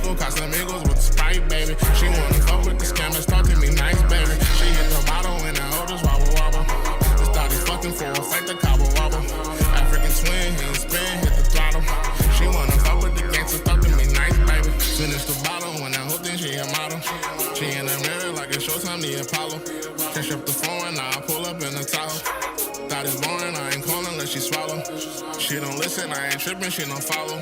Rico Casamigos with the Sprite, baby. She wanna fuck with the scammers, talk to me nice, baby. She hit the bottle and the oldest wobble wobble. Just started fucking for a fight, the cobble wobble. African swing, hit spin, hit the throttle. She wanna fuck with the gangsters, talk to me nice, baby. Finish the bottle when I hope then she a model. She in the mirror like it's Showtime, the Apollo. Catch up the phone, now I pull up in the Tahoe. Thought it's boring, I ain't calling unless she swallow. She don't listen, I ain't tripping, she don't follow.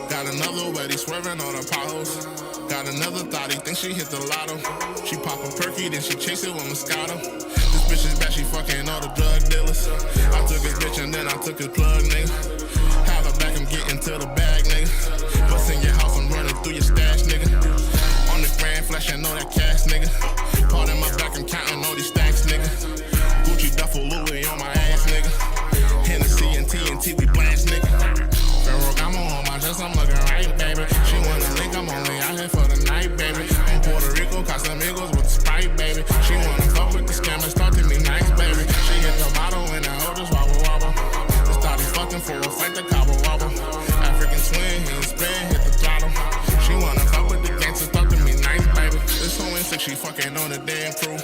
Got another where he swerving on the potholes. Got another thought, he thinks she hit the lotto. She pop a perky, then she chase it with Moscato. This bitch is bad, she fucking all the drug dealers. I took his bitch and then I took his plug, nigga. Have her back, I'm getting to the bag, nigga. Bust in your house, I'm running through your stash, nigga. On the grand flash, I know that cash, nigga. Part in my back, I'm counting all these stacks, nigga. Gucci duffel Louis on my ass, nigga. Hennessy and TNT, we blast, nigga. Ferragamo on my chest, I'm looking right, baby. She wanna link, I'm only out here for the night, baby. In Puerto Rico, Casamigos with the Sprite, baby. She wanna fuck with the scammers, talk to me nice, baby. She hit the bottle and the oldest wobble wobble. Just started fucking for a fight, the cobble wobble. African swing, hit spin, hit the throttle. She wanna fuck with the gangsters, talk to me nice, baby. This whole sick, she fucking on the damn crew.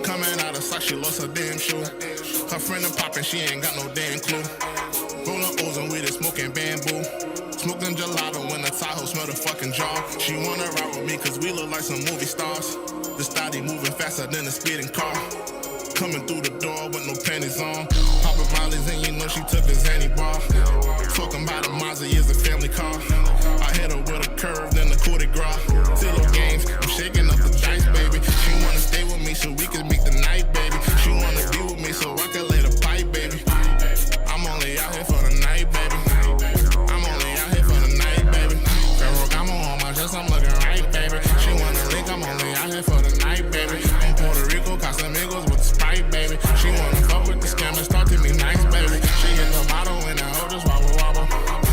Coming out of sock, she lost her damn shoe. Her friend a poppin', she ain't got no damn clue. Rollin' O's and weed and smoking bamboo. Smoking gelato when the Tahoe smell the fucking jar. She wanna ride with me cause we look like some movie stars. The style moving faster than a speeding car. Coming through the door with no panties on. Poppin' mollies and you know she took a Zanny bar. Talking about a Mazda is a family car. I hit her with a curve, then the coup de grace. Zillow games, I'm shaking up the dice, baby. She wanna stay with me so we can make the night, baby. She wanna be with me so I can lay the pipe, baby. I'm only out here for the night, baby. I'm only out here for the night, baby. Ferragamo on my chest, I'm looking right, baby. She wanna link, I'm only out here for the night, baby. In Puerto Rico, Casamigos with the Sprite, baby. She wanna fuck with the scammers, talk to me nice, baby. She hit the bottle and the oldest wobble wobble.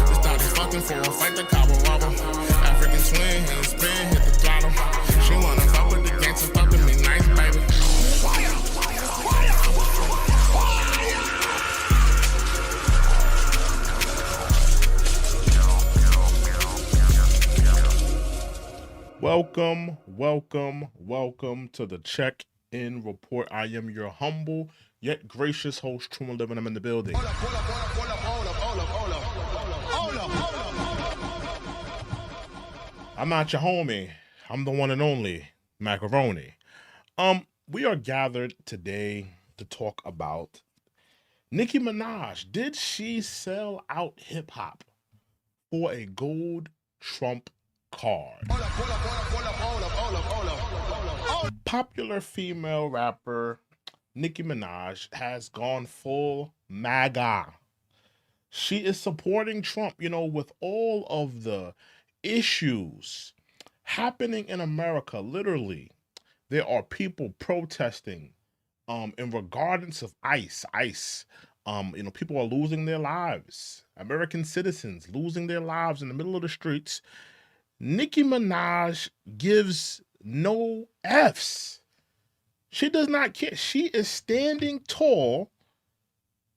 Just started fucking for a fight, the cobble wobble. African swing, hit spin, hit the throttle. She wanna fuck with the gangsters, talk to me nice, baby. Welcome, welcome, welcome to the Check-In Report. I am your humble yet gracious host, True and Living. I'm in the building. I'm not your homie. I'm the one and only Macaroni. We are gathered today to talk about Nicki Minaj. Did she sell out hip hop for a gold Trump card? Popular female rapper Nicki Minaj has gone full MAGA. She is supporting Trump, with all of the issues happening in America. Literally, there are people protesting in regards of ICE. People are losing their lives. American citizens losing their lives in the middle of the streets. Nicki Minaj gives no Fs. She does not care. She is standing tall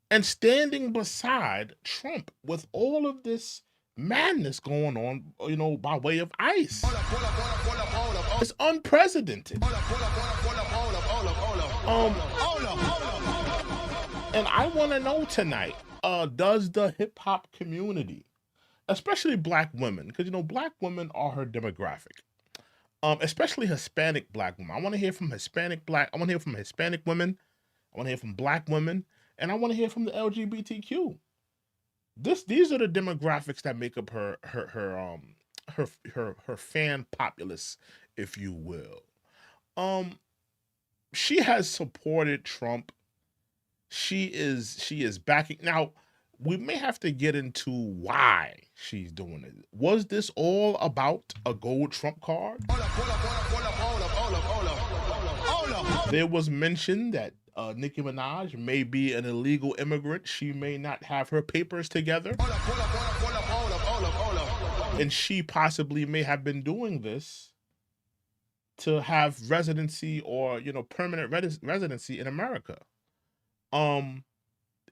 and standing beside Trump with all of this madness going on, by way of ICE. It's unprecedented. And I want to know tonight, does the hip hop community, especially black women, because black women are her demographic, especially Hispanic black women. I want to hear from Hispanic women. I want to hear from black women, and I want to hear from the LGBTQ. These are the demographics that make up her fan populace, if you will. She has supported Trump. She is backing. Now, we may have to get into why she's doing it. Was this all about a gold Trump card? There was mention that Nicki Minaj may be an illegal immigrant. She may not have her papers together. And she possibly may have been doing this to have residency or, permanent residency in America.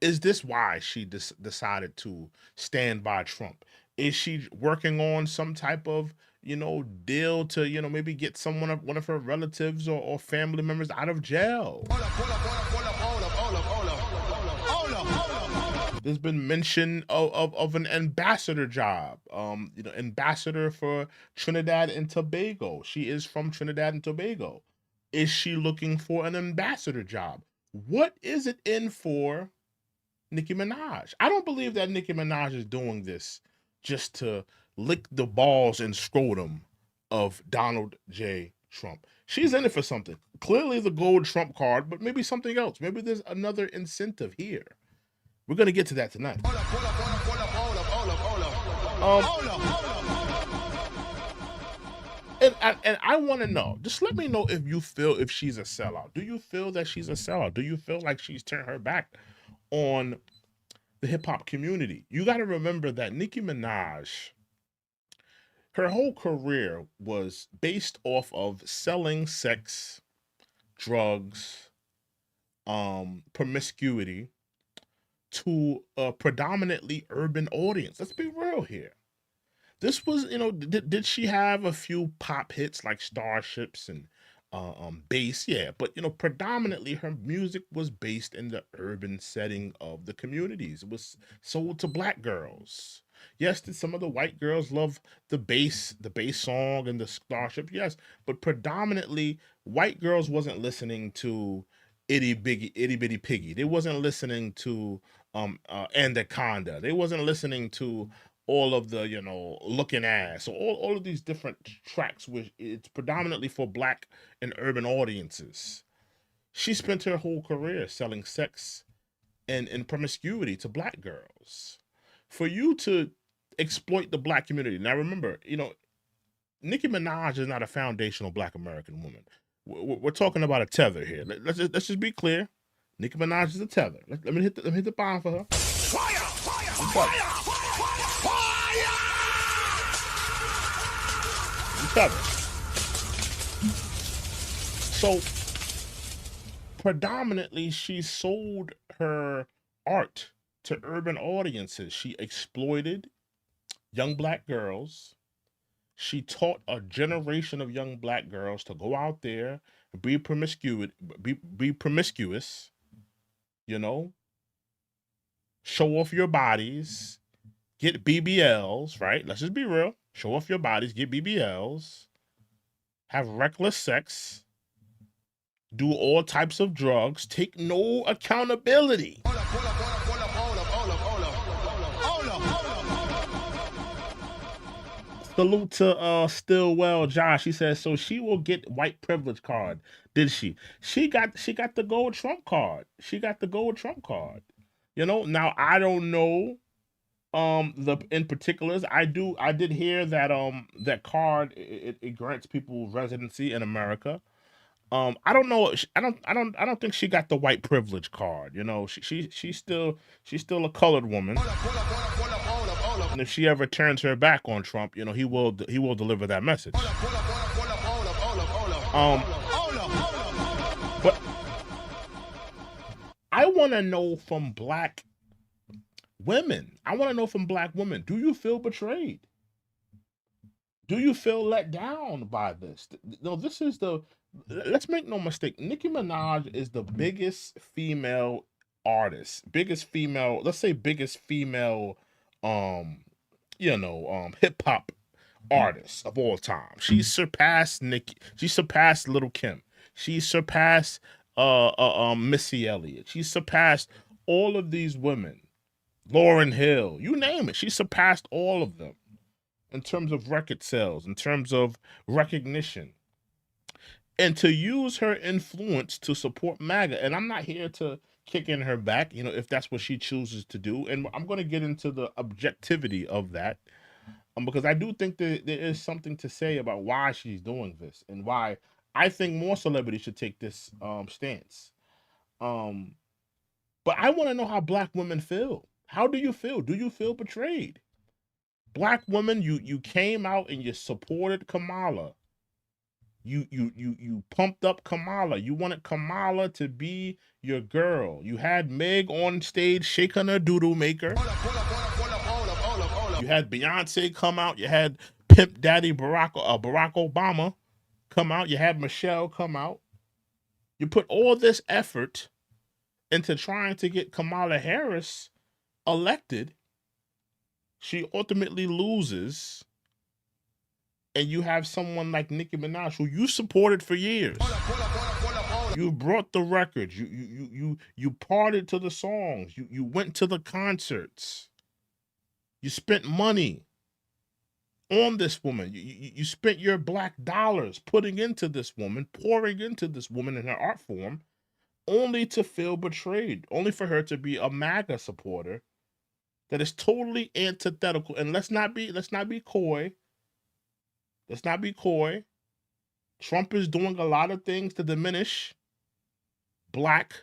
Is this why she decided to stand by Trump? Is she working on some type of, deal to, maybe get one of her relatives or family members out of jail? There's been mention of an ambassador job, ambassador for Trinidad and Tobago. She is from Trinidad and Tobago. Is she looking for an ambassador job? What is it in for Nicki Minaj? I don't believe that Nicki Minaj is doing this just to lick the balls and scrotum of Donald J. Trump. She's in it for something. Clearly the gold Trump card, but maybe something else. Maybe there's another incentive here. We're gonna get to that tonight. And I want to know. Just let me know if she's a sellout. Do you feel that she's a sellout? Do you feel like she's turned her back on the hip hop community? You got to remember that Nicki Minaj, her whole career was based off of selling sex, drugs, promiscuity to a predominantly urban audience. Let's be real here. This was, did she have a few pop hits like Starships and Bass? Yeah, but predominantly her music was based in the urban setting of the communities. It was sold to black girls. Yes, did some of the white girls love the bass song and the Starship? Yes, but predominantly white girls wasn't listening to Itty Bitty Piggy. They wasn't listening to Anaconda. They wasn't listening to all of the Looking Ass. So all of these different tracks, which it's predominantly for black and urban audiences. She spent her whole career selling sex and promiscuity to black girls. For you to exploit the black community. Now remember, Nicki Minaj is not a foundational black American woman. We're talking about a tether here. Let's just be clear. Nicki Minaj is a tether. Let me hit the bomb for her. Fire! Fire! Tether. So predominantly she sold her art to urban audiences. She exploited young black girls. She taught a generation of young black girls to go out there and be promiscuous, show off your bodies, get BBLs, right? Let's just be real. Show off your bodies, get BBLs, have reckless sex, do all types of drugs, take no accountability. Salute to Stillwell Josh. He says, so she will get white privilege card. Did she? She got the gold Trump card. She got the gold Trump card. Now I don't know the in particulars. I did hear that that card it grants people residency in America. I don't know. I don't think she got the white privilege card. She's still a colored woman. And if she ever turns her back on Trump, he will deliver that message. But I want to know from black women. Do you feel betrayed? Do you feel let down by this? No, this is let's make no mistake. Nicki Minaj is the biggest female artist, biggest female hip hop artist of all time. She surpassed Nicki. She surpassed Little Kim. She surpassed Missy Elliott. She surpassed all of these women. Lauryn Hill, you name it. She surpassed all of them in terms of record sales, in terms of recognition. And to use her influence to support MAGA. And I'm not here to kick in her back, if that's what she chooses to do. And I'm going to get into the objectivity of that, because I do think that there is something to say about why she's doing this and why I think more celebrities should take this stance. But I want to know how black women feel. How do you feel? Do you feel betrayed? Black women, you came out and you supported Kamala. You pumped up Kamala. You wanted Kamala to be your girl. You had Meg on stage shaking her doodle maker. You had Beyonce come out. You had Pimp Daddy Barack Obama come out. You had Michelle come out. You put all this effort into trying to get Kamala Harris elected. She ultimately loses. And you have someone like Nicki Minaj, who you supported for years. You brought the records. You partied to the songs. You went to the concerts. You spent money on this woman. You spent your black dollars putting into this woman, pouring into this woman in her art form, only to feel betrayed, only for her to be a MAGA supporter that is totally antithetical. And let's not be coy. Let's not be coy. Trump is doing a lot of things to diminish black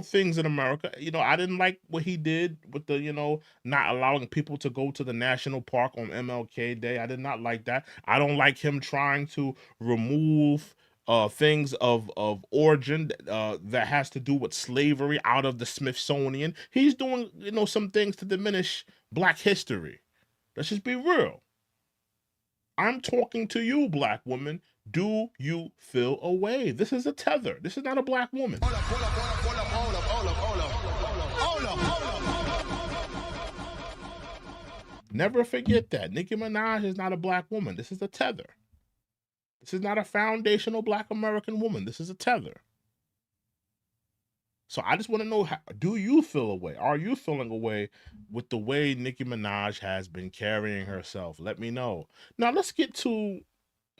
things in America. I didn't like what he did with the not allowing people to go to the national park on MLK Day. I did not like that. I don't like him trying to remove things of origin that has to do with slavery out of the Smithsonian. He's doing some things to diminish black history. Let's just be real. I'm talking to you, black woman. Do you feel away? This is a tether. This is not a black woman. Never forget that. Nicki Minaj is not a black woman. This is a tether. This is not a foundational black American woman. This is a tether. So I just want to know, do you feel away? Are you feeling away with the way Nicki Minaj has been carrying herself? Let me know. Now let's get to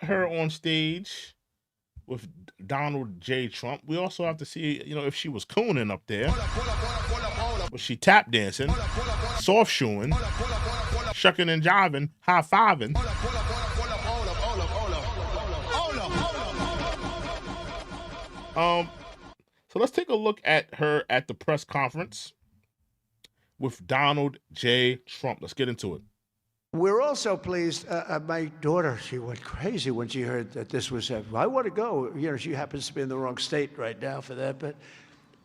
her on stage with Donald J. Trump. We also have to see, if she was cooning up there. Was she tap dancing, soft shoeing, shucking and jiving, high fiving? So let's take a look at her at the press conference with Donald J. Trump. Let's get into it. We're also pleased. My daughter, she went crazy when she heard that this was happening. I want to go. She happens to be in the wrong state right now for that. But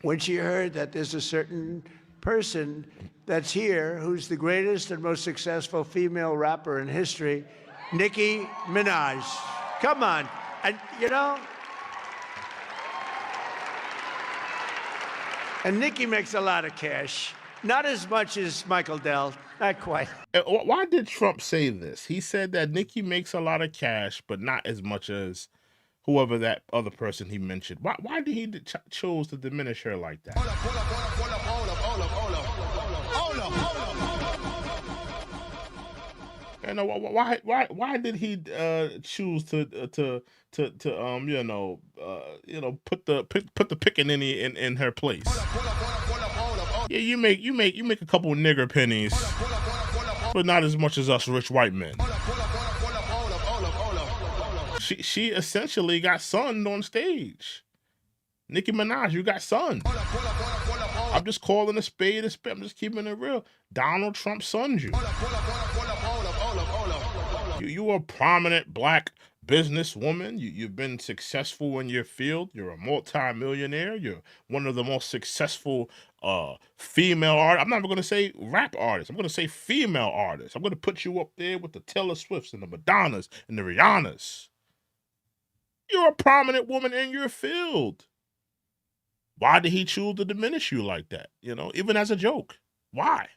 when she heard that there's a certain person that's here who's the greatest and most successful female rapper in history, Nicki Minaj. Come on. And, and Nicki makes a lot of cash. Not as much as Michael Dell. Not quite. Why did Trump say this? He said that Nicki makes a lot of cash, but not as much as whoever that other person he mentioned. Why did he chose to diminish her like that? And why did he choose to put the pickaninny in her place? Yeah, you make a couple nigger pennies, but not as much as us rich white men. She essentially got sunned on stage. Nicki Minaj, you got sunned. I'm just calling a spade a spade. I'm just keeping it real. Donald Trump sunned you. You are a prominent black businesswoman. You've been successful in your field. You're a multi-millionaire. You're one of the most successful female artists. I'm not even going to say rap artists. I'm going to say female artists. I'm going to put you up there with the Taylor Swifts and the Madonnas and the Rihannas. You're a prominent woman in your field. Why did he choose to diminish you like that? Even as a joke. Why?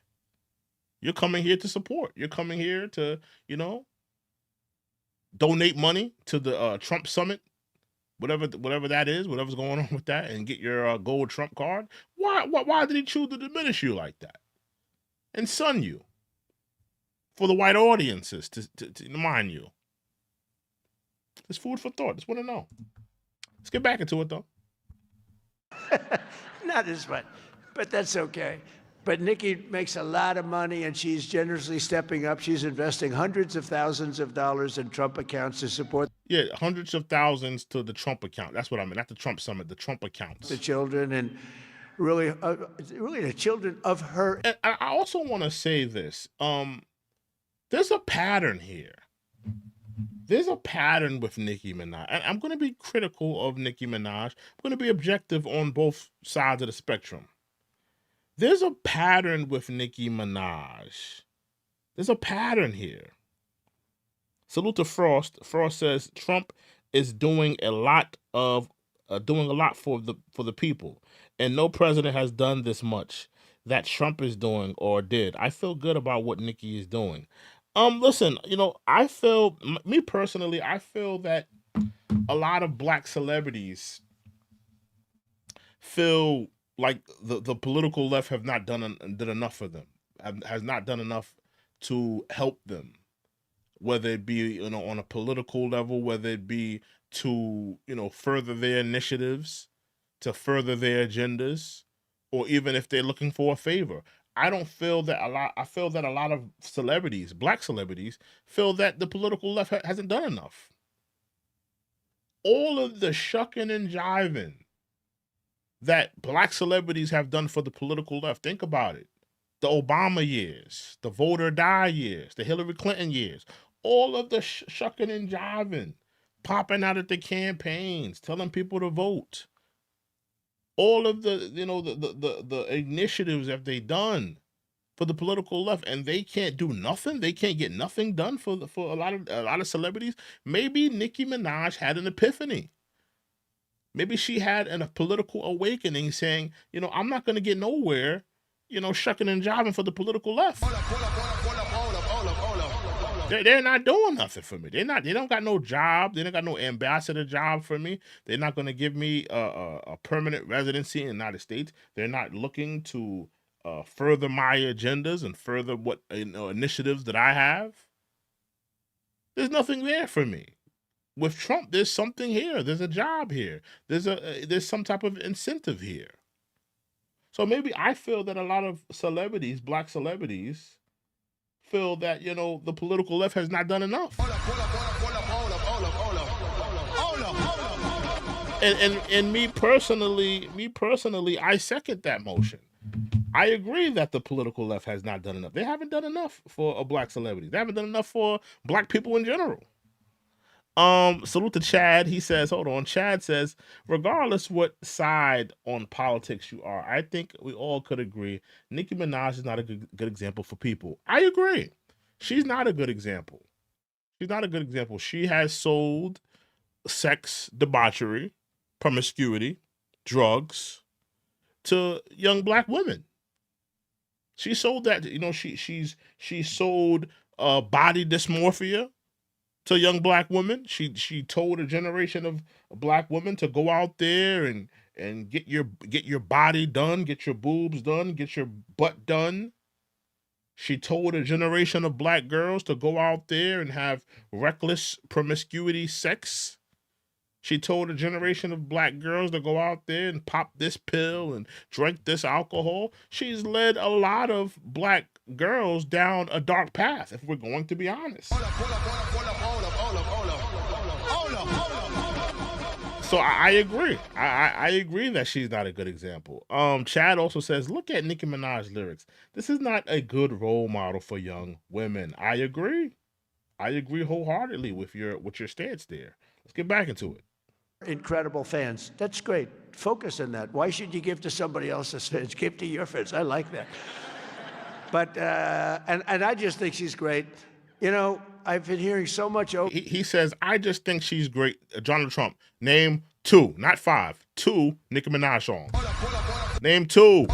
You're coming here to support. You're coming here to, donate money to the Trump summit, whatever that is, whatever's going on with that, and get your gold Trump card. Why did he choose to diminish you like that and sun you for the white audiences to mind you? It's food for thought. Just want to know. Let's get back into it though. Not as much, but that's okay. But Nicki makes a lot of money, and she's generously stepping up. She's investing hundreds of thousands of dollars in Trump accounts to support. Yeah, hundreds of thousands to the Trump account. That's what I mean. Not the Trump summit, the Trump accounts. The children and really the children of her. And I also want to say this. There's a pattern here. There's a pattern with Nicki Minaj. And I'm going to be critical of Nicki Minaj. I'm going to be objective on both sides of the spectrum. There's a pattern with Nicki Minaj. There's a pattern here. Salute to Frost. Frost says Trump is doing a lot for the people, and no president has done this much that Trump is doing or did. I feel good about what Nicki is doing. Listen, I feel me personally, I feel that a lot of black celebrities feel like the political left have not done enough for them, has not done enough to help them, whether it be on a political level, whether it be to further their initiatives, to further their agendas, or even if they're looking for a favor. I don't feel that a lot. I feel that a lot of celebrities, black celebrities, feel that the political left hasn't done enough. All of the shucking and jiving that black celebrities have done for the political left. Think about it. The Obama years, the vote or die years, the Hillary Clinton years, all of the shucking and jiving, popping out at the campaigns, telling people to vote. All of the the initiatives that they done for the political left, and they can't do nothing. They can't get nothing done for a lot of celebrities. Maybe Nicki Minaj had an epiphany. Maybe she had a political awakening saying, I'm not going to get nowhere, shucking and jiving for the political left. They're not doing nothing for me. They don't got no job. They don't got no ambassador job for me. They're not going to give me a permanent residency in the United States. They're not looking to further my agendas and further what initiatives that I have. There's nothing there for me. With Trump, there's something here. There's a job here. There's some type of incentive here. So maybe I feel that a lot of celebrities, black celebrities, feel that the political left has not done enough. And me personally, I second that motion. I agree that the political left has not done enough. They haven't done enough for a black celebrity. They haven't done enough for black people in general. Salute to Chad. He says, hold on. Chad says, regardless what side on politics you are, I think we all could agree Nicki Minaj is not a good example for people. I agree. She's not a good example. She's not a good example. She has sold sex, debauchery, promiscuity, drugs to young black women. She sold that, she sold body dysmorphia to young black women. She told a generation of black women to go out there and get your body done, get your boobs done, get your butt done. She told a generation of black girls to go out there and have reckless promiscuity sex. She told a generation of black girls to go out there and pop this pill and drink this alcohol. She's led a lot of black girls down a dark path, if we're going to be honest. So I agree. I agree that she's not a good example. Chad also says, look at Nicki Minaj's lyrics. This is not a good role model for young women. I agree. I agree wholeheartedly with your stance there. Let's get back into it. Incredible fans. That's great. Focus on that. Why should you give to somebody else's fans? Give to your fans. I like that. But and I just think she's great. I've been hearing so much. He says, I just think she's great. Donald Trump, name 2, not 5, 2 Nicki Minaj songs. Name 2.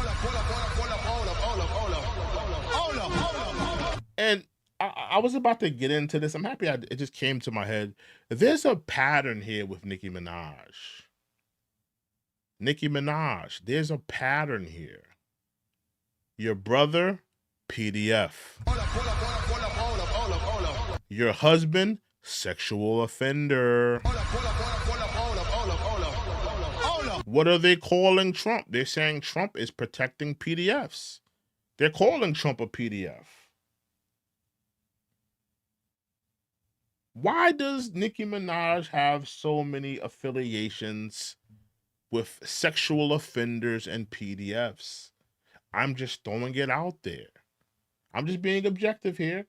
And I was about to get into this. I'm happy it just came to my head. There's a pattern here with Nicki Minaj. Nicki Minaj, there's a pattern here. Your brother, PDF. Your husband, sexual offender. What are they calling Trump? They're saying Trump is protecting PDFs. They're calling Trump a PDF. Why does Nicki Minaj have so many affiliations with sexual offenders and PDFs? I'm just throwing it out there. I'm just being objective here.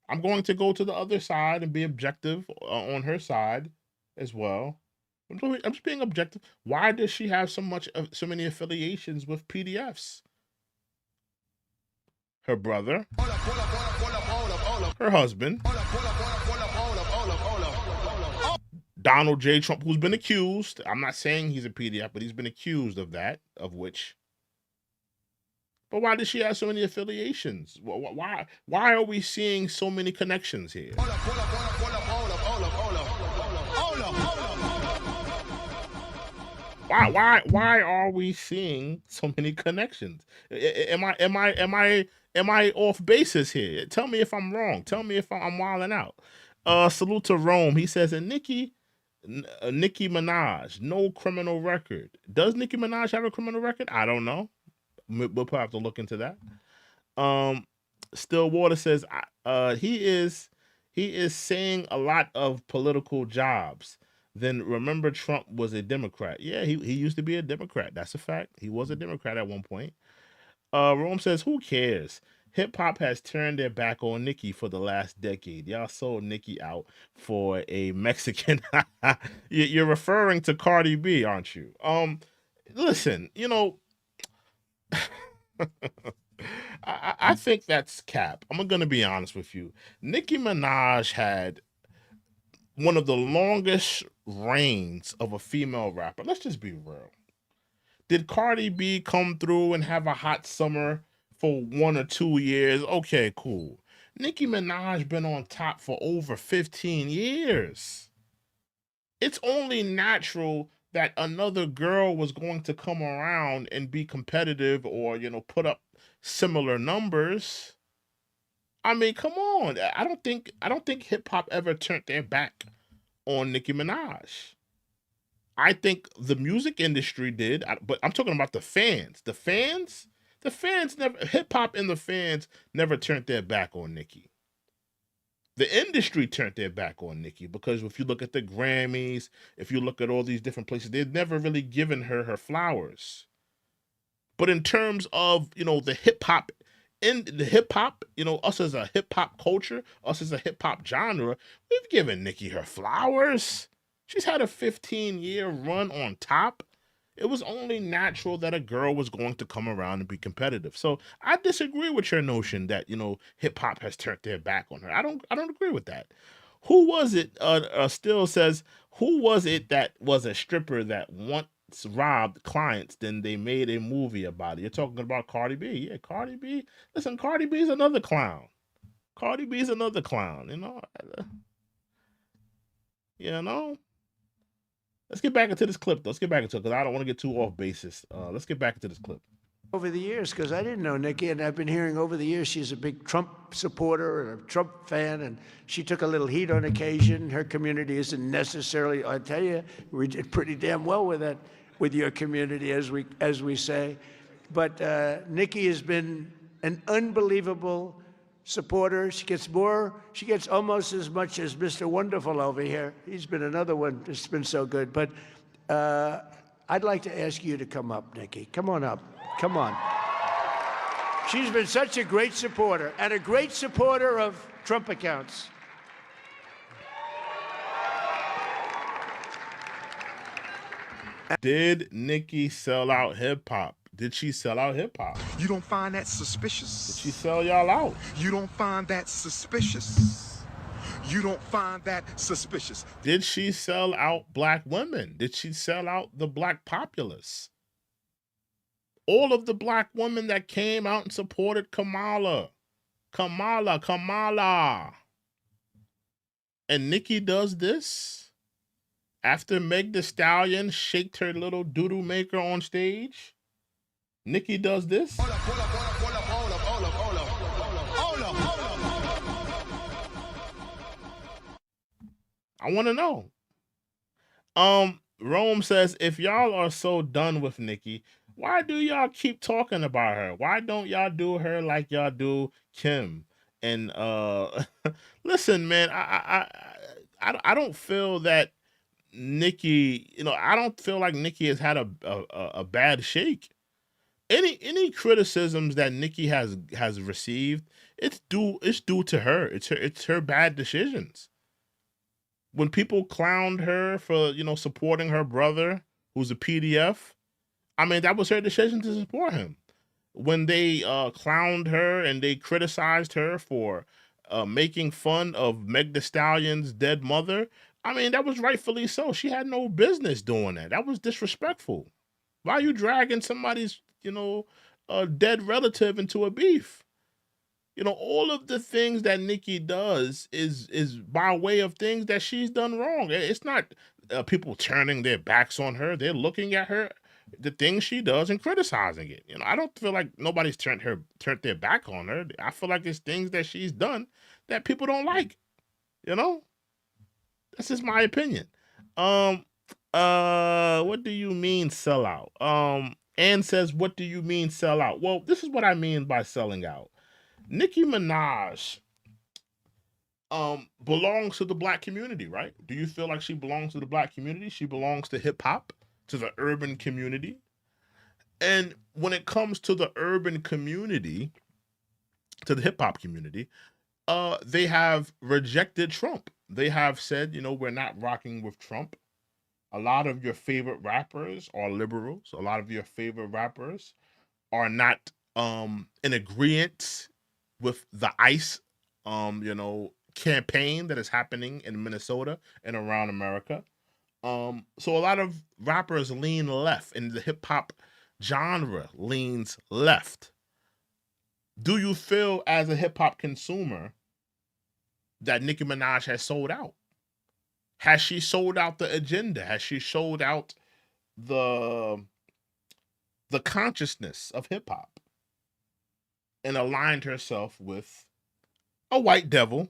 I'm going to go to the other side and be objective on her side as well. I'm just being objective. Why does she have so many affiliations with PDFs? her brother, her husband, Donald J. Trump, who's been accused. I'm not saying he's a PDF, but he's been accused of that, of which. But why does she have so many affiliations? Why are we seeing so many connections here? Why are we seeing so many connections? Am I off basis here? Tell me if I'm wrong. Tell me if I'm wilding out. Salute to Rome. He says, and Nicki Minaj, no criminal record. Does Nicki Minaj have a criminal record? I don't know. We'll probably have to look into that. Stillwater says he is saying a lot of political jobs. Then remember, Trump was a Democrat. Yeah, he used to be a Democrat. That's a fact. He was a Democrat at one point. Rome says, who cares? Hip hop has turned their back on Nicki for the last decade. Y'all sold Nicki out for a Mexican. You're referring to Cardi B, aren't you? Listen, you know, I think that's cap. I'm gonna be honest with you. Nicki Minaj had one of the longest reigns of a female rapper. Let's just be real. Did Cardi B come through and have a hot summer for 1 or 2 years? Okay, cool. Nicki Minaj been on top for over 15 years. It's only natural that another girl was going to come around and be competitive or, you know, put up similar numbers. I mean, come on. I don't think hip hop ever turned their back on Nicki Minaj. I think the music industry did, but I'm talking about the fans. The fans never, hip hop and the fans never turned their back on Nicki. The industry turned their back on Nicki because if you look at the Grammys, if you look at all these different places, they've never really given her her flowers. But in terms of, you know, the hip hop, you know, us as a hip hop culture, us as a hip hop genre, we've given Nicki her flowers. She's had a 15-year run on top. It was only natural that a girl was going to come around and be competitive. So I disagree with your notion that, you know, hip hop has turned their back on her. I don't agree with that. Who was it? Still says, who was it that was a stripper that once robbed clients? Then they made a movie about it. You're talking about Cardi B. Yeah, Cardi B. Listen, Cardi B is another clown. Cardi B is another clown. You know. Let's get back into this clip, though. Let's get back into it because I don't want to get too off basis. Let's get back into this clip. Over the years, because I didn't know Nicki, and I've been hearing over the years she's a big Trump supporter and a Trump fan, and she took a little heat on occasion. Her community isn't necessarily, I tell you, we did pretty damn well with that, with your community, as we say. But Nicki has been an unbelievable supporter. She gets almost as much as Mr. Wonderful over here. He's been another one that's been so good. But I'd like to ask you to come up, Nicki. Come on up. Come on. She's been such a great supporter and a great supporter of Trump accounts. Did Nicki sell out hip hop? Did she sell out hip hop? You don't find that suspicious? Did she sell y'all out? You don't find that suspicious? You don't find that suspicious? Did she sell out black women? Did she sell out the black populace? All of the black women that came out and supported Kamala. And Nicki does this after Meg Thee Stallion shaked her little doodoo maker on stage. Nicki does this. Hold up. I want to know. Rome says, if y'all are so done with Nicki, why do y'all keep talking about her? Why don't y'all do her like y'all do Kim? And listen, man, I don't feel that Nicki, you know, I don't feel like Nicki has had a bad shake. Any criticisms that Nicki has received, it's due to her. It's her bad decisions. When people clowned her for, you know, supporting her brother, who's a PDF, I mean, that was her decision to support him. when they clowned her and they criticized her for making fun of Meg Thee Stallion's dead mother. I mean, that was rightfully so. She had no business doing that. That was disrespectful. Why are you dragging somebody's, dead relative into a beef? All of the things that Nicki does is by way of things that she's done wrong. It's not people turning their backs on her. They're looking at her, the things she does, and criticizing it. I don't feel like nobody's turned their back on her. I feel like it's things that she's done that people don't like. That's just my opinion. What do you mean sellout? Ann says, what do you mean sell out? Well, this is what I mean by selling out. Nicki Minaj belongs to the black community, right? Do you feel like she belongs to the black community? She belongs to hip hop, to the urban community. And when it comes to the urban community, to the hip hop community, they have rejected Trump. They have said, we're not rocking with Trump. A lot of your favorite rappers are liberals. A lot of your favorite rappers are not in agreement with the ICE campaign that is happening in Minnesota and around America. So a lot of rappers lean left, and the hip hop genre leans left. Do you feel as a hip hop consumer that Nicki Minaj has sold out? Has she sold out the agenda? Has she sold out the consciousness of hip hop and aligned herself with a white devil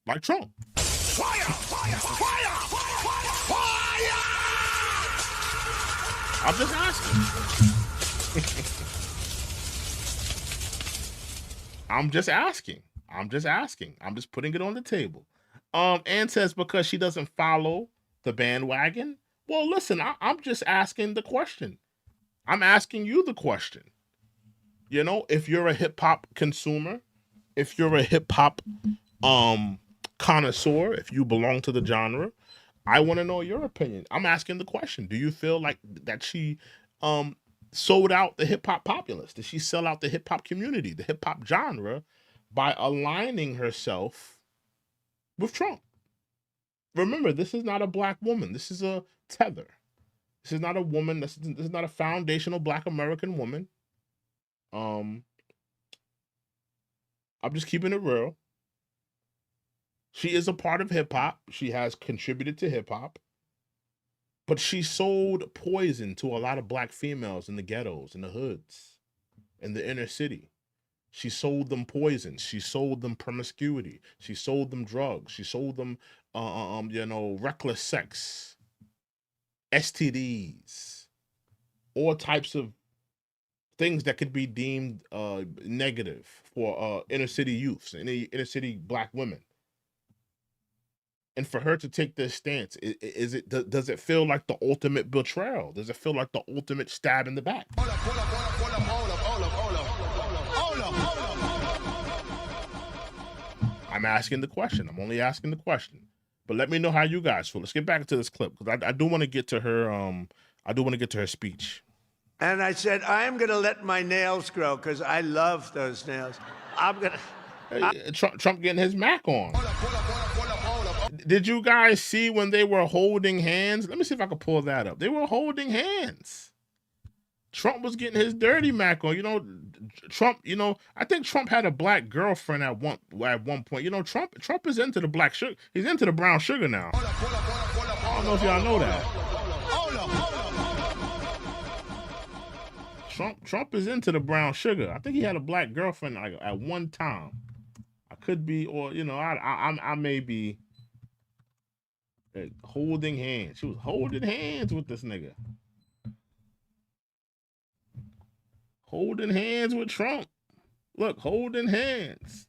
like Trump? Fire! Fire! Fire! Fire! I'm just asking. I'm just asking. I'm just putting it on the table. Ann says because she doesn't follow the bandwagon. Well, listen, I'm just asking the question. I'm asking you the question. If you're a hip hop consumer, if you're a hip hop connoisseur, if you belong to the genre, I want to know your opinion. I'm asking the question. Do you feel like that she sold out the hip hop populace? Did she sell out the hip hop community, the hip hop genre, by aligning herself with Trump? Remember, this is not a black woman. This is a tether. This is not a woman. This is not a foundational black American woman. I'm just keeping it real. She is a part of hip hop. She has contributed to hip hop. But she sold poison to a lot of black females in the ghettos, in the hoods, in the inner city. She sold them poison. She sold them promiscuity. She sold them drugs. She sold them, reckless sex, STDs, all types of things that could be deemed negative for inner city youths and inner city black women. And for her to take this stance, does it feel like the ultimate betrayal? Does it feel like the ultimate stab in the back? I'm asking the question. I'm only asking the question. But let me know how you guys feel. Let's get back to this clip because I do want to get to her. I do want to get to her speech. And I said, I'm going to let my nails grow because I love those nails. I'm going to. Trump getting his Mac on. Did you guys see when they were holding hands? Let me see if I can pull that up. They were holding hands. Trump was getting his dirty Mac on. Trump, I think Trump had a black girlfriend at one point. Trump is into the black sugar. He's into the brown sugar now. I don't know if y'all know that. Trump is into the brown sugar. I think he had a black girlfriend at one time. I could be, or I may be holding hands. She was holding hands with this nigga. Holding hands with Trump. Look, holding hands.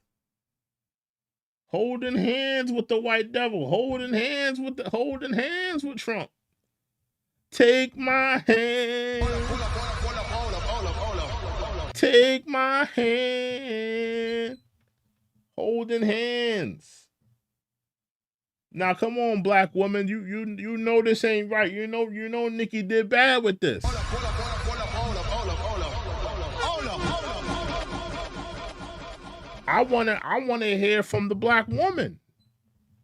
Holding hands with the white devil. Holding hands with Trump. Take my hand. Take my hand. Holding hands. Now come on, black woman. You know this ain't right. You know Nicki did bad with this. I wanna hear from the black woman.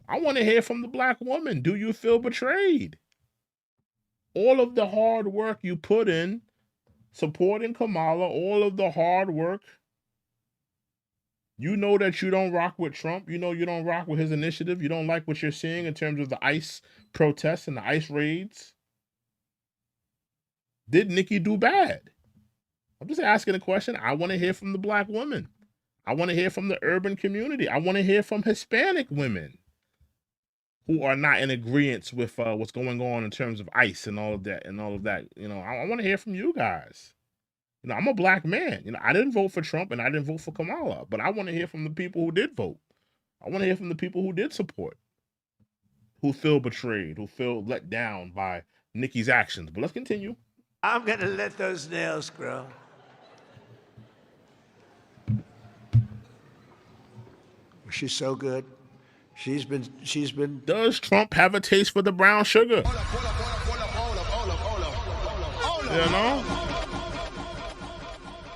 I want to hear from the black woman. Do you feel betrayed? All of the hard work you put in supporting Kamala, all of the hard work. You know that you don't rock with Trump. You know you don't rock with his initiative. You don't like what you're seeing in terms of the ICE protests and the ICE raids. Did Nicki do bad? I'm just asking a question. I want to hear from the black woman. I want to hear from the urban community. I want to hear from Hispanic women who are not in agreement with what's going on in terms of ICE and all of that You know, I want to hear from you guys. You know, I'm a black man. You know, I didn't vote for Trump and I didn't vote for Kamala, but I want to hear from the people who did vote. I want to hear from the people who did support, who feel betrayed, who feel let down by Nicki's actions. But let's continue. I'm going to let those nails grow. She's so good. She's been. Does Trump have a taste for the brown sugar? You know?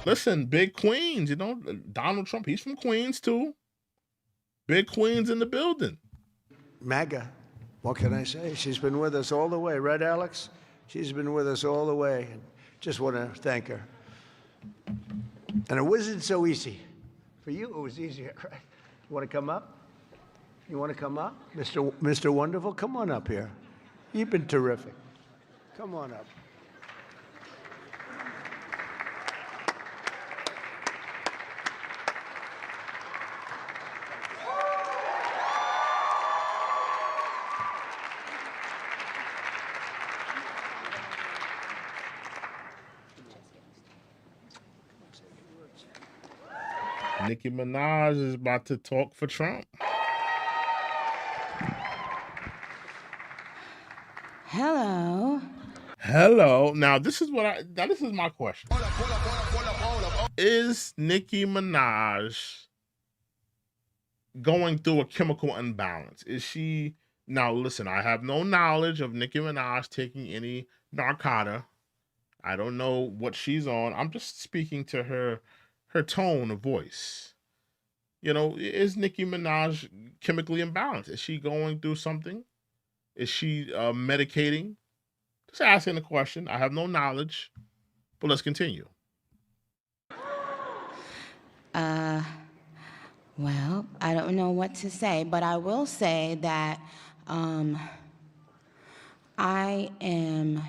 Listen, big Queens, you know, Donald Trump, he's from Queens too. Big Queens in the building. MAGA. What can I say? She's been with us all the way, right, Alex? She's been with us all the way. Just want to thank her. And it wasn't so easy. For you, it was easier, right? You want to come up? You want to come up? Mr. Wonderful, come on up here. You've been terrific. Come on up. Nicki Minaj is about to talk for Trump. Hello. Hello. Now this is my question. Is Nicki Minaj going through a chemical imbalance? Is she now listen, I have no knowledge of Nicki Minaj taking any narcotica. I don't know what she's on. I'm just speaking to her tone of voice. You know, is Nicki Minaj chemically imbalanced? Is she going through something? Is she medicating? Just asking a question. I have no knowledge, but let's continue. Well, I don't know what to say, but I will say that I am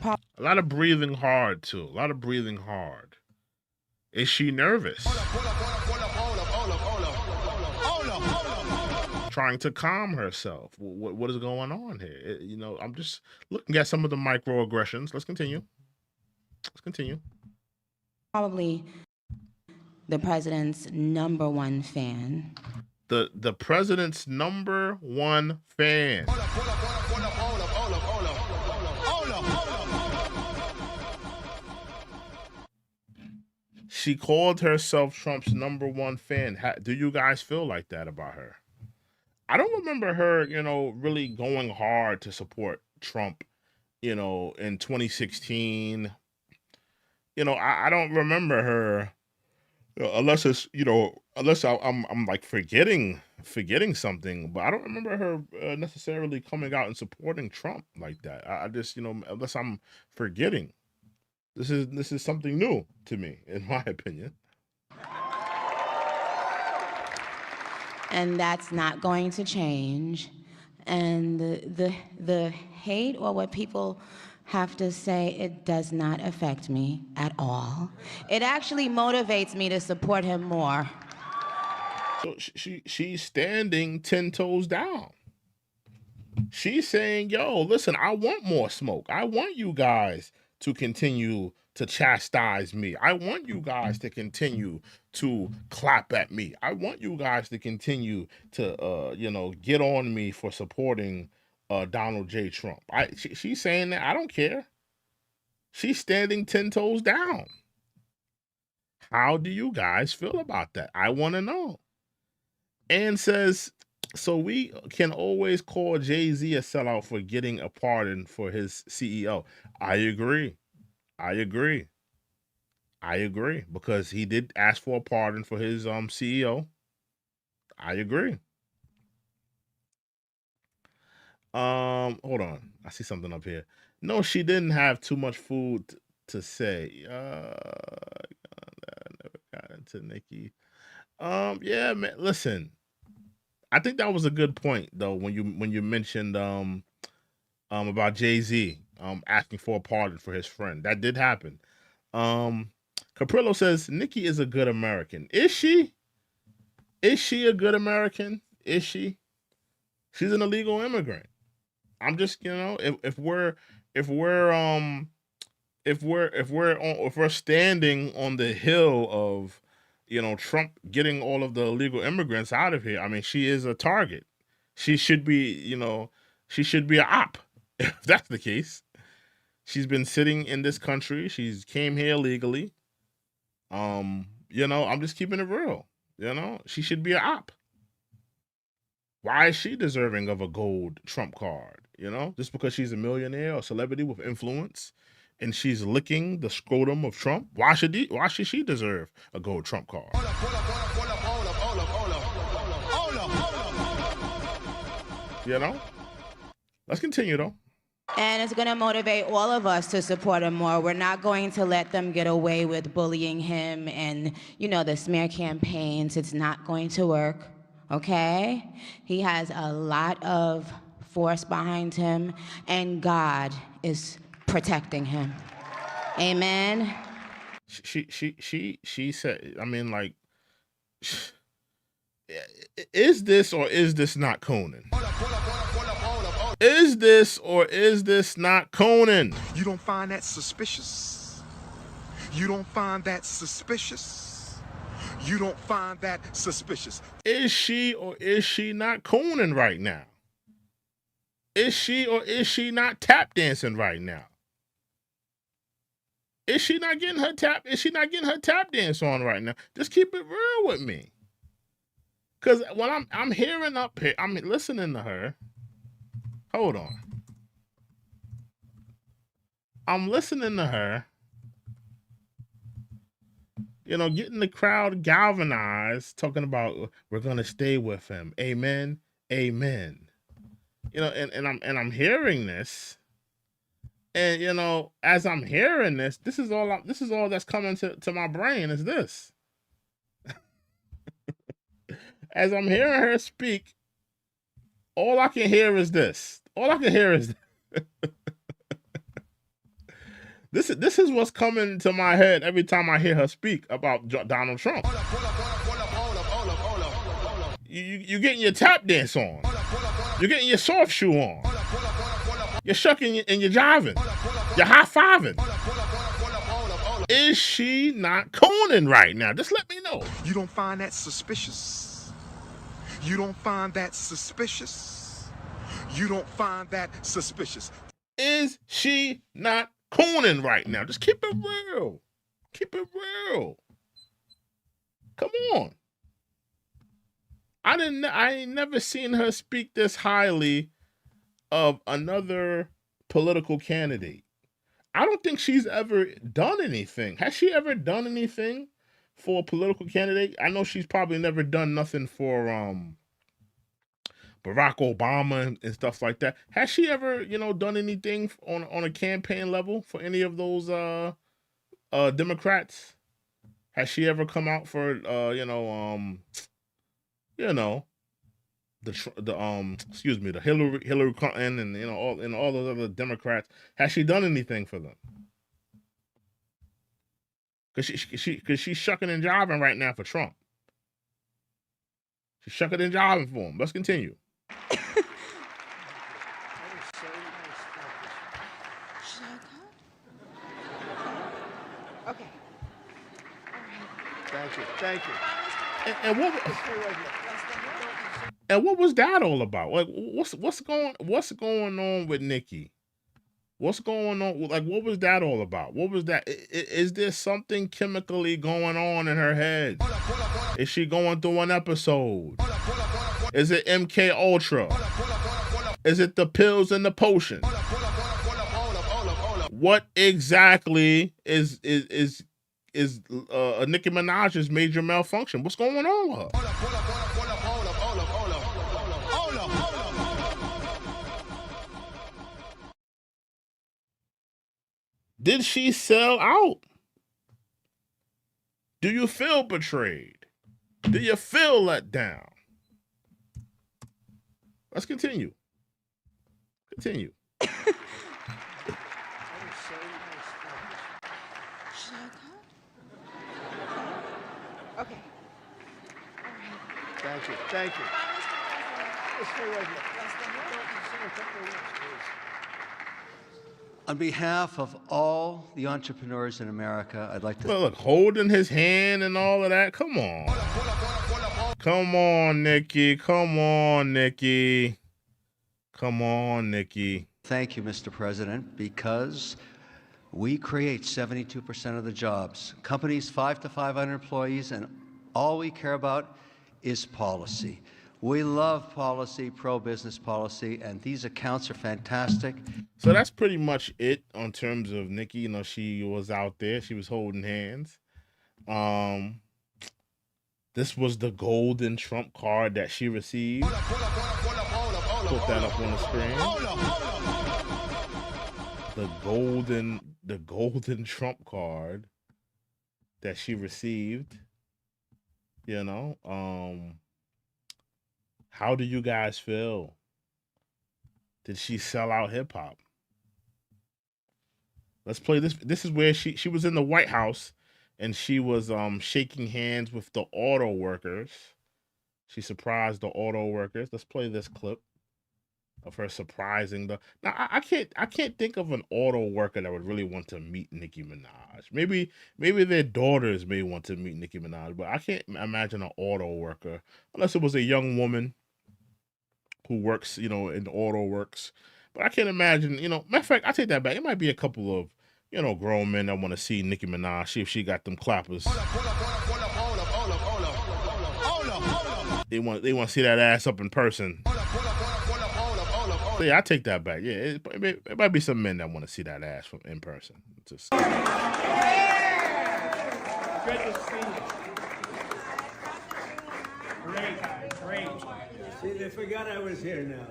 A lot of breathing hard, too. A lot of breathing hard. Is she nervous? Trying to calm herself. What is going on here? You know, I'm just looking at some of the microaggressions. Let's continue. probably the president's #1 fan. The president's #1 fan. She called herself Trump's #1 fan. Do you guys feel like that about her? I don't remember her, you know, really going hard to support Trump, you know, in 2016. You know, I don't remember her unless it's, you know, unless I'm like forgetting something, but I don't remember her necessarily coming out and supporting Trump like that. I just, you know, unless I'm forgetting. This is something new to me, in my opinion. And that's not going to change. And the hate or what people have to say, it does not affect me at all. It actually motivates me to support him more. So she's standing 10 toes down. She's saying, yo, listen, I want more smoke. I want you guys to continue to chastise me. I want you guys to continue to clap at me. I want you guys to continue to, you know, get on me for supporting Donald J. Trump. She's saying that I don't care. She's standing 10 toes down. How do you guys feel about that? I want to know. And says, so we can always call Jay-Z a sellout for getting a pardon for his CEO. I agree. I agree, because he did ask for a pardon for his CEO. I agree. Hold on. I see something up here. No, she didn't have too much food to say. I never got into Nicki. Yeah, man. Listen, I think that was a good point though when you mentioned about Jay-Z asking for a pardon for his friend. That did happen. Um Caprillo says Nicki is a good American. Is she? Is she a good American? Is she? She's an illegal immigrant. I'm just, if we're if we're standing on the hill of, Trump getting all of the illegal immigrants out of here, I mean, she is a target. She should be, she should be a op. If that's the case, she's been sitting in this country. She's came here legally. I'm just keeping it real. She should be a op. Why is she deserving of a gold Trump card? Just because she's a millionaire or celebrity with influence and she's licking the scrotum of Trump? Why should she deserve a gold Trump card? Let's continue though. And it's going to motivate all of us to support him more. We're not going to let them get away with bullying him and, the smear campaigns. It's not going to work, okay? He has a lot of force behind him, and God is protecting him. Amen. She said, I mean, like, is this or is this not Conan? Is this or is this not Conan? You don't find that suspicious? You don't find that suspicious? You don't find that suspicious? Is she or is she not Conan right now? Is she or is she not tap dancing right now? Is she not getting her tap? Is she not getting her tap dance on right now? Just keep it real with me. Cause when I'm hearing up here, I'm listening to her. Hold on. I'm listening to her. Getting the crowd galvanized, talking about we're gonna stay with him. Amen. Amen. And I'm hearing this. And as I'm hearing this, this is all that's coming to my brain is this. As I'm hearing her speak, all I can hear is this. All I can hear is this is what's coming to my head every time I hear her speak about Donald Trump. You're getting your tap dance on. You're getting your soft shoe on. You're shucking and you're jiving. You're high-fiving. Is she not Conan right now? Just let me know. You don't find that suspicious? You don't find that suspicious? You don't find that suspicious? Is she not Conan right now? Just keep it real. Keep it real. Come on. I ain't never seen her speak this highly of another political candidate. I don't think she's ever done anything. Has she ever done anything for a political candidate? I know she's probably never done nothing for Barack Obama and stuff like that. Has she ever, done anything on a campaign level for any of those Democrats? Has she ever come out for the Hillary Clinton and all those other Democrats? Has she done anything for them? Cause she's shucking and jiving right now for Trump. She's shucking and jiving for him. Let's continue. Okay. Thank you. And what was that all about? Like, what's going on with Nicki? What's going on? Like, what was that all about? What was that? Is there something chemically going on in her head? Is she going through an episode? Is it MK Ultra? Is it the pills and the potion? What exactly is is Nicki Minaj's major malfunction. What's going on with her? Did she sell out? Do you feel betrayed? Do you feel let down? Let's continue. Continue. Should I go? Okay. Thank you. Thank you. Let's stay right here. On behalf of all the entrepreneurs in America, I'd like to Look, holding his hand and all of that. Come on. Come on, Nicki. Come on, Nicki. Come on, Nicki. thank you, Mr. President, because we create 72% of the jobs. Companies 5 to 500 employees, and all we care about is policy. We love policy, pro-business policy, and these accounts are fantastic. So that's pretty much it on terms of Nicki. You know, she was out there. She was holding hands. This was the golden Trump card that she received. Put that up on the screen. The golden Trump card that she received. You know, how do you guys feel? Did she sell out hip hop? Let's play this. This is where she was in the White House and she was shaking hands with the auto workers. She surprised the auto workers. Let's play this clip of her surprising the. Now I can't think of an auto worker that would really want to meet Nicki Minaj. Maybe their daughters may want to meet Nicki Minaj, but I can't imagine an auto worker unless it was a young woman who works, you know, in the auto works. But I can't imagine, you know, matter of fact, I take that back. It might be a couple of, you know, grown men that want to see Nicki Minaj, see if she got them clappers. They want to see that ass up in person. So yeah, I take that back. Yeah, it might be some men that want to see that ass from in person. Just... Good to see you. Great. See, they forgot I was here now.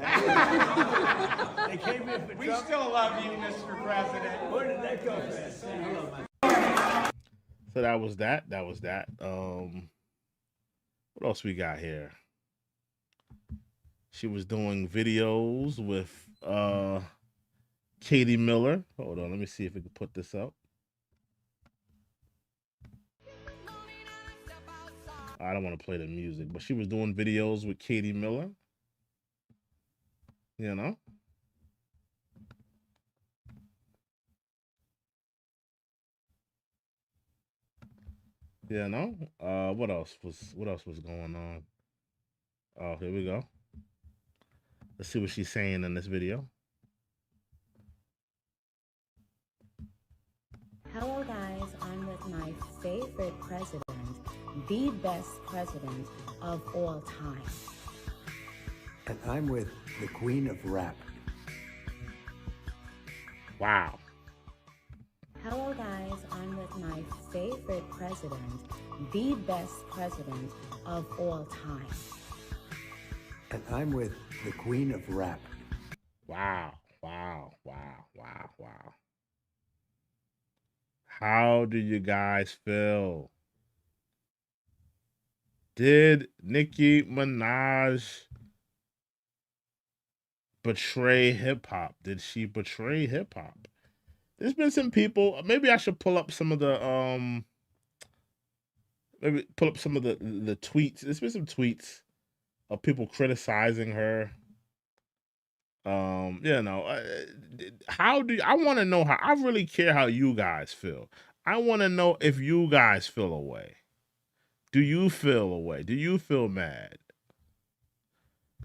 They came in for We Trump. still love you, Mr. President. Where did that go fast? Hello, my So that was that. What else we got here? She was doing videos with Katie Miller. Hold on, let me see if we can put this up. I don't want to play the music, but she was doing videos with Katie Miller. You know? You know? What else was going on? Oh, here we go. Let's see what she's saying in this video. Hello guys, I'm with my favorite president, the best president of all time. And I'm with the queen of rap. Wow. Hello guys, I'm with my favorite president, the best president of all time. And I'm with the queen of rap. Wow. How do you guys feel? Did Nicki Minaj betray hip-hop? Did she betray hip-hop? There's been some people, maybe I should pull up some of the the tweets. There's been some tweets of people criticizing her. You know, I want to know how, I really care how you guys feel. I want to know if you guys feel away. Do you feel away? Do you feel mad?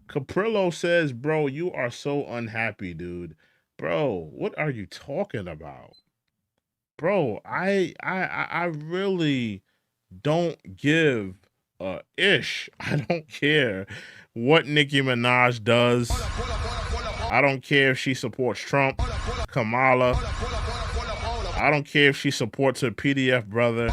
Caprillo says, bro, you are so unhappy, dude. Bro, what are you talking about? Bro, I really don't give a ish. I don't care what Nicki Minaj does. I don't care if she supports Trump, Kamala. I don't care if she supports her PDF brother.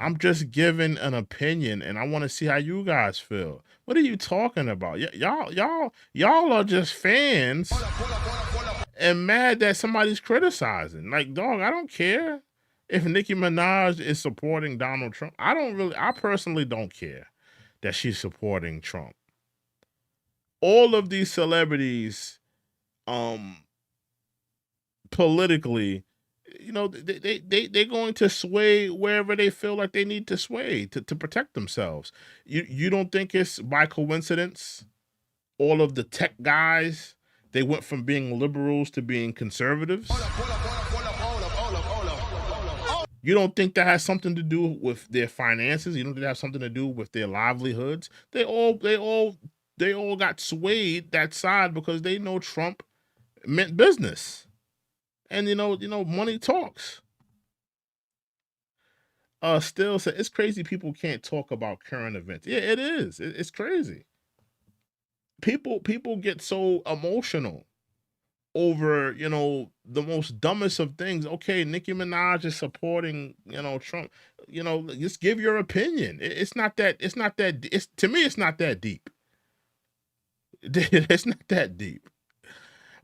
I'm just giving an opinion, and I want to see how you guys feel. What are you talking about? Y'all are just fans and mad that somebody's criticizing. Like, dog, I don't care if Nicki Minaj is supporting Donald Trump. I personally don't care that she's supporting Trump. All of these celebrities, politically, you know, they're going to sway wherever they feel like they need to sway to protect themselves. You don't think it's by coincidence all of the tech guys, they went from being liberals to being conservatives? You don't think that has something to do with their finances? You don't think that has something to do with their livelihoods? They all got swayed that side because they know Trump meant business. And you know, money talks. Still said it's crazy people can't talk about current events. Yeah, it is. It's crazy. People get so emotional over, you know, the most dumbest of things. Okay, Nicki Minaj is supporting, you know, Trump. You know, just give your opinion. It's not that to me it's not that deep. It's not that deep.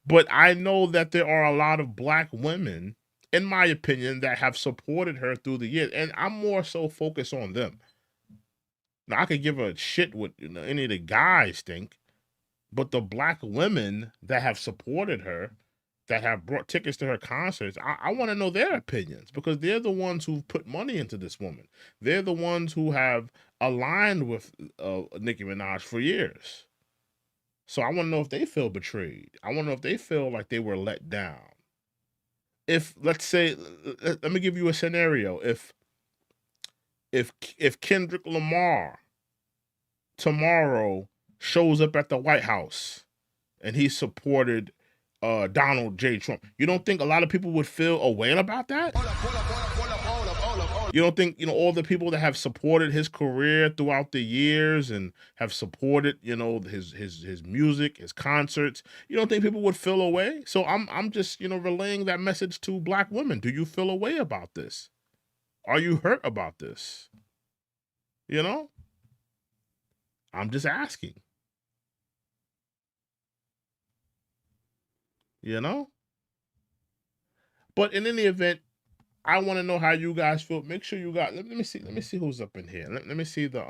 But I know that there are a lot of black women, in my opinion, that have supported her through the years, and I'm more so focused on them. Now, I could give a shit what, you know, any of the guys think, but the black women that have supported her, that have brought tickets to her concerts, I want to know their opinions, because they're the ones who've put money into this woman. They're the ones who have aligned with Nicki Minaj for years. So I want to know if they feel betrayed. I want to know if they feel like they were let down. If, let's say, let me give you a scenario. If Kendrick Lamar tomorrow shows up at the White House and he supported Donald J. Trump, you don't think a lot of people would feel a way about that? You don't think, you know, all the people that have supported his career throughout the years and have supported, you know, his music, his concerts, you don't think people would feel a way? So I'm just, you know, relaying that message to black women. Do you feel a way about this? Are you hurt about this? You know? I'm just asking. You know? But in any event, I want to know how you guys feel. Make sure you got, let me see who's up in here. Let me see the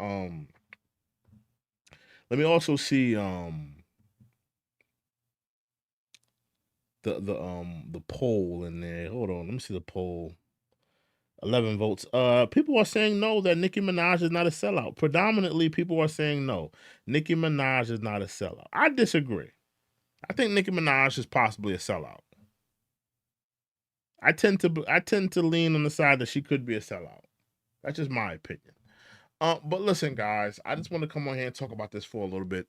let me also see the poll in there. Hold on, let me see the poll. 11 votes. People are saying no, that Nicki Minaj is not a sellout. Predominantly, people are saying no. Nicki Minaj is not a sellout. I disagree. I think Nicki Minaj is possibly a sellout. I tend to lean on the side that she could be a sellout. That's just my opinion. But listen, guys, I just want to come on here and talk about this for a little bit.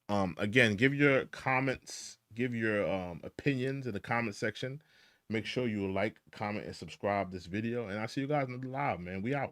Again, give your comments, give your opinions in the comment section. Make sure you like, comment, and subscribe this video. And I'll see you guys in the live, man. We out.